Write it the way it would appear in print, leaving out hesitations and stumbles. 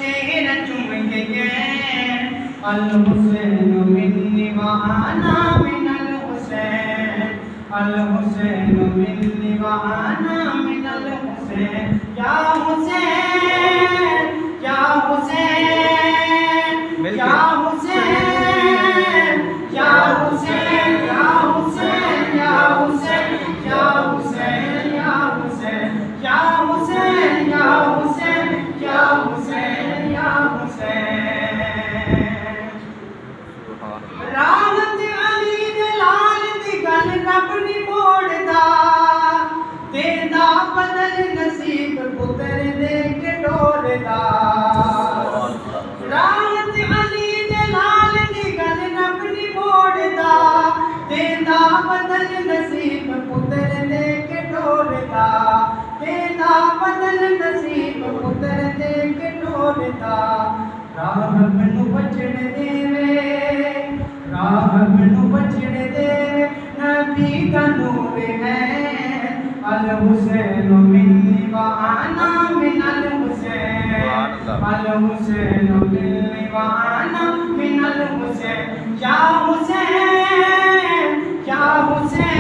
چہرہ چوم کے کہے الحسین منی وانا من الحسین الحسین منی وانا من الحسین یا حسین یا حسین یا حسین یا حسین یا حسین یا حسین یا حسین یا حسین یا حسین یا حسین یا حسین یا حسین راحت علی دے لال دی گل رب نہیں موڑدا تیرا بدل نصیب پتر دے کے ڈوردا راحت علی دے لال دی گل رب نہیں موڑدا تیرا بدل نصیب پتر دے کے ڈوردا تیرا بدل نصیب پتر دے کے ڈوردا راہ مینوں بچن دیوے راہ مینوں بچن دے نبی دا نور ہے الحسین منی وانا من الحسین الحسین منی وانا من الحسین یا حسین یا حسین